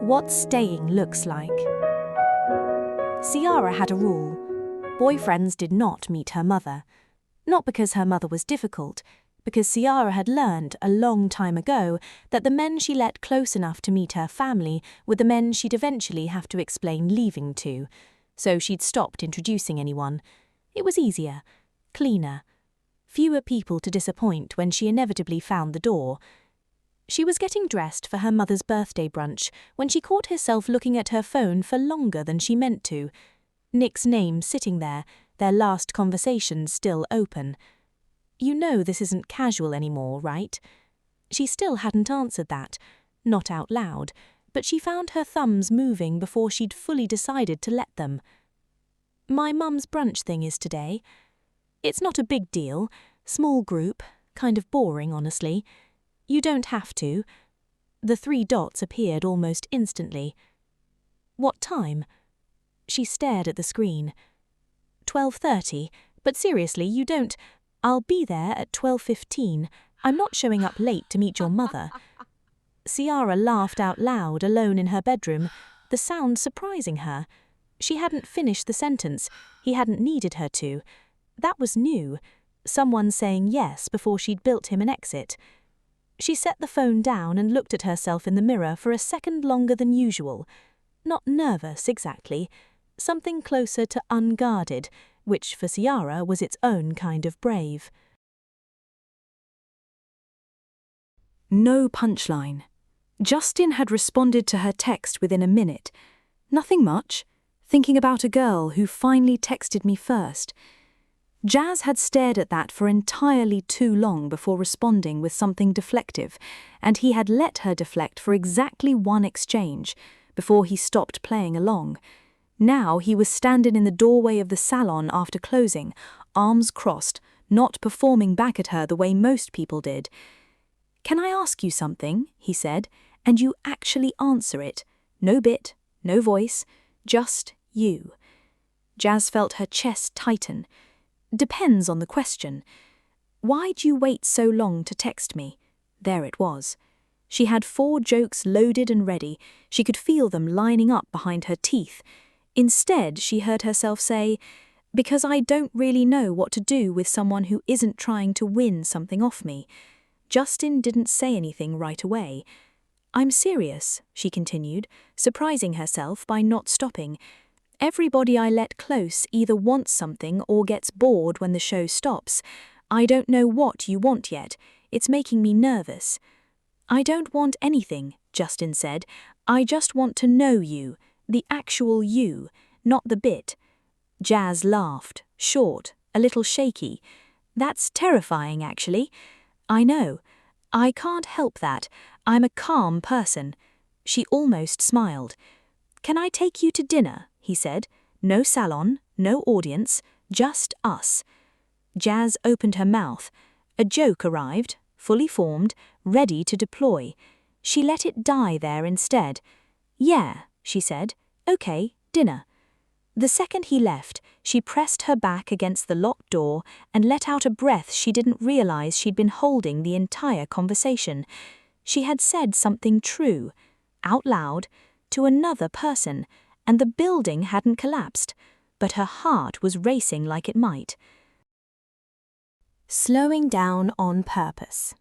What staying looks like. Ciara had a rule. Boyfriends did not meet her mother. Not because her mother was difficult, because Ciara had learned a long time ago that the men she let close enough to meet her family were the men she'd eventually have to explain leaving to. So she'd stopped introducing anyone. It was easier, cleaner. Fewer people to disappoint when she inevitably found the door. She was getting dressed for her mother's birthday brunch when she caught herself looking at her phone for longer than she meant to. Nick's name sitting there, their last conversation still open. You know this isn't casual anymore, right? She still hadn't answered that, not out loud, but she found her thumbs moving before she'd fully decided to let them. My mum's brunch thing is today. It's not a big deal, small group, kind of boring, honestly. You don't have to. The 3 dots appeared almost instantly. What time? She stared at the screen. 12:30, but seriously, you don't. I'll be there at 12:15. I'm not showing up late to meet your mother. Ciara laughed out loud alone in her bedroom, the sound surprising her. She hadn't finished the sentence. He hadn't needed her to. That was new. Someone saying yes before she'd built him an exit. She set the phone down and looked at herself in the mirror for a second longer than usual. Not nervous, exactly. Something closer to unguarded, which for Ciara was its own kind of brave. No punchline. Justin had responded to her text within a minute. Nothing much. Thinking about a girl who finally texted me first. Jazz had stared at that for entirely too long before responding with something deflective, and he had let her deflect for exactly one exchange, before he stopped playing along. Now he was standing in the doorway of the salon after closing, arms crossed, not performing back at her the way most people did. "Can I ask you something?" he said, "and you actually answer it. No bit, no voice, just you." Jazz felt her chest tighten. "Depends on the question. Why'd you wait so long to text me?" There it was. She had 4 jokes loaded and ready. She could feel them lining up behind her teeth. Instead, she heard herself say, "Because I don't really know what to do with someone who isn't trying to win something off me." Justin didn't say anything right away. "I'm serious," she continued, surprising herself by not stopping. "Everybody I let close either wants something or gets bored when the show stops. I don't know what you want yet. It's making me nervous." "I don't want anything," Justin said. "I just want to know you, the actual you, not the bit." Jazz laughed, short, a little shaky. "That's terrifying, actually." "I know. I can't help that. I'm a calm person." She almost smiled. "Can I take you to dinner?" he said. "No salon, no audience, just us." Jazz opened her mouth. A joke arrived, fully formed, ready to deploy. She let it die there instead. "Yeah," she said. "Okay, dinner." The second he left, she pressed her back against the locked door and let out a breath she didn't realize she'd been holding the entire conversation. She had said something true, out loud, to another person, and the building hadn't collapsed, but her heart was racing like it might. Slowing down on purpose.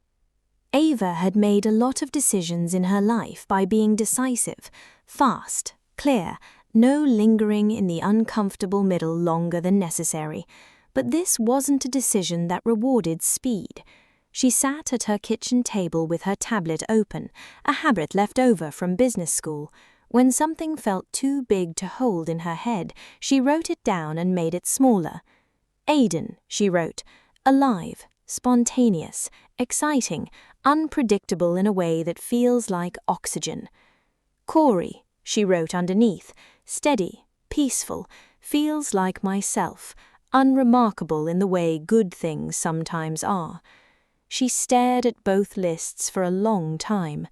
Ava had made a lot of decisions in her life by being decisive, fast, clear, no lingering in the uncomfortable middle longer than necessary. But this wasn't a decision that rewarded speed. She sat at her kitchen table with her tablet open, a habit left over from business school. When something felt too big to hold in her head, she wrote it down and made it smaller. Aiden, she wrote, alive, spontaneous, exciting, unpredictable in a way that feels like oxygen. Corey, she wrote underneath, steady, peaceful, feels like myself, unremarkable in the way good things sometimes are. She stared at both lists for a long time.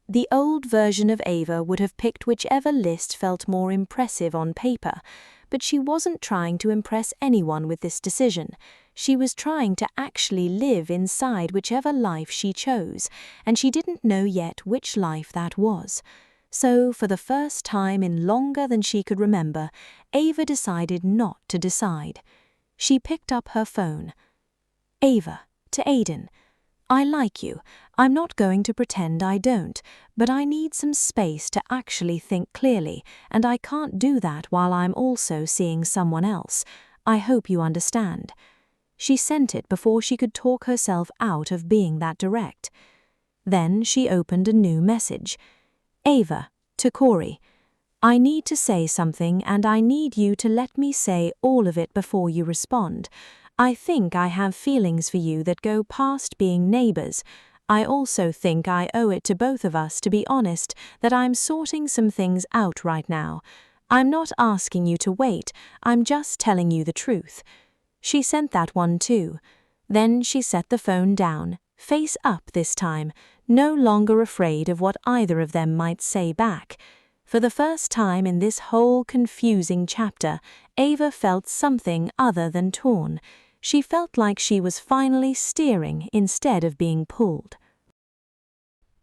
The old version of Ava would have picked whichever list felt more impressive on paper, but she wasn't trying to impress anyone with this decision. She was trying to actually live inside whichever life she chose, and she didn't know yet which life that was. So, for the first time in longer than she could remember, Ava decided not to decide. She picked up her phone. Ava, to Aiden. I like you. I'm not going to pretend I don't, but I need some space to actually think clearly, and I can't do that while I'm also seeing someone else. I hope you understand. She sent it before she could talk herself out of being that direct. Then she opened a new message. Ava, to Corey. I need to say something and I need you to let me say all of it before you respond. I think I have feelings for you that go past being neighbors. I also think I owe it to both of us to be honest that I'm sorting some things out right now. I'm not asking you to wait, I'm just telling you the truth. She sent that one too. Then she set the phone down, face up this time, no longer afraid of what either of them might say back. For the first time in this whole confusing chapter, Ava felt something other than torn. She felt like she was finally steering instead of being pulled.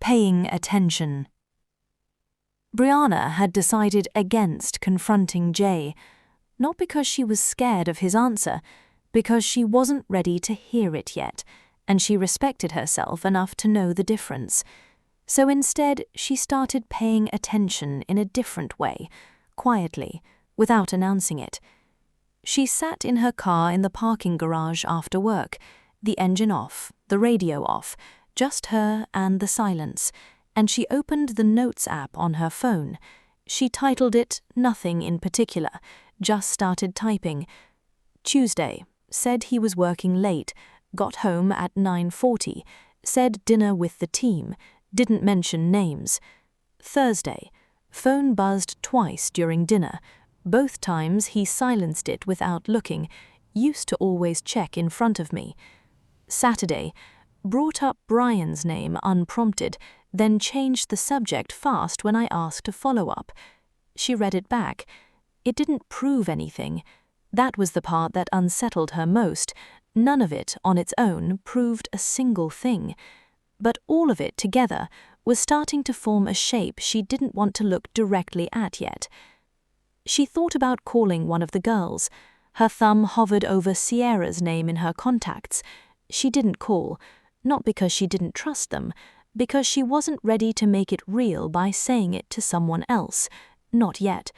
Paying attention. Brianna had decided against confronting Jay, not because she was scared of his answer, because she wasn't ready to hear it yet, and she respected herself enough to know the difference. So instead, she started paying attention in a different way, quietly, without announcing it. She sat in her car in the parking garage after work, the engine off, the radio off, just her and the silence, and she opened the Notes app on her phone. She titled it Nothing in Particular, just started typing. Tuesday, said he was working late, got home at 9:40, said dinner with the team, didn't mention names. Thursday, phone buzzed twice during dinner. Both times he silenced it without looking, used to always check in front of me. Saturday, brought up Brian's name unprompted, then changed the subject fast when I asked to follow up. She read it back. It didn't prove anything. That was the part that unsettled her most. None of it, on its own, proved a single thing. But all of it together was starting to form a shape she didn't want to look directly at yet. She thought about calling one of the girls. Her thumb hovered over Ciara's name in her contacts. She didn't call, not because she didn't trust them, because she wasn't ready to make it real by saying it to someone else. Not yet.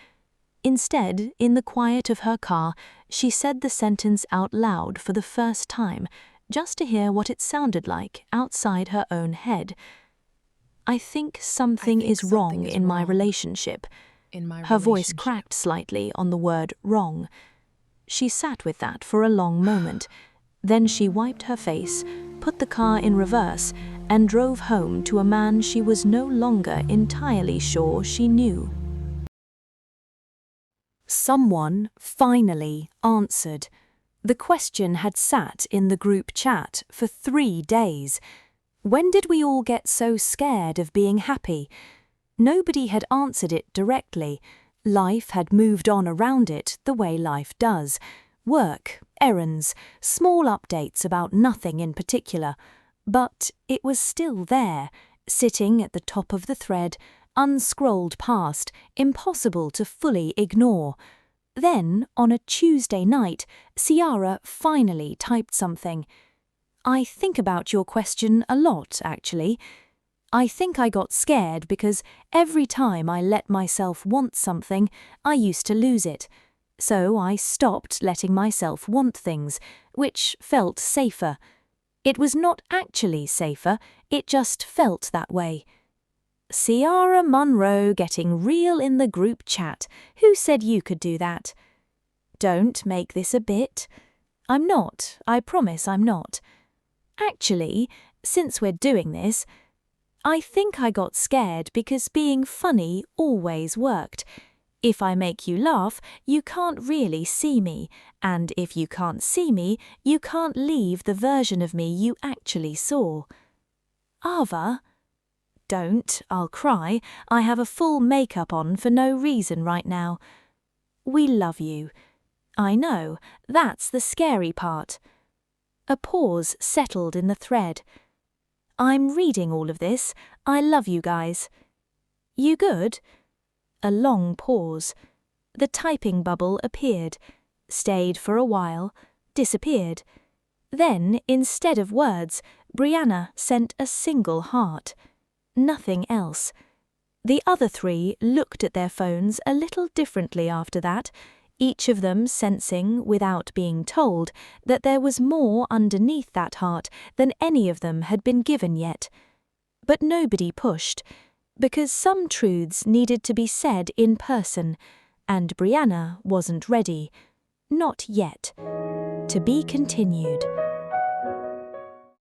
Instead, in the quiet of her car, she said the sentence out loud for the first time, just to hear what it sounded like outside her own head. I think something is wrong in my relationship. Her voice cracked slightly on the word wrong. She sat with that for a long moment. Then she wiped her face, put the car in reverse, and drove home to a man she was no longer entirely sure she knew. Someone finally answered. The question had sat in the group chat for 3 days. When did we all get so scared of being happy? Nobody had answered it directly. Life had moved on around it the way life does. Work, errands, small updates about nothing in particular. But it was still there, sitting at the top of the thread, unscrolled past, impossible to fully ignore. Then, on a Tuesday night, Ciara finally typed something. I think about your question a lot, actually. I think I got scared because every time I let myself want something, I used to lose it. So I stopped letting myself want things, which felt safer. It was not actually safer, it just felt that way. Ciara Munro getting real in the group chat. Who said you could do that? Don't make this a bit. I'm not. I promise I'm not. Actually, since we're doing this, I think I got scared because being funny always worked. If I make you laugh, you can't really see me, and if you can't see me, you can't leave the version of me you actually saw. Ava? Don't, I'll cry. I have a full makeup on for no reason right now. We love you. I know, that's the scary part. A pause settled in the thread. I'm reading all of this. I love you guys. You good? A long pause. The typing bubble appeared, stayed for a while, disappeared. Then, instead of words, Brianna sent a single heart. Nothing else. The other three looked at their phones a little differently after that, each of them sensing, without being told, that there was more underneath that heart than any of them had been given yet. But nobody pushed, because some truths needed to be said in person, and Brianna wasn't ready. Not yet. To be continued.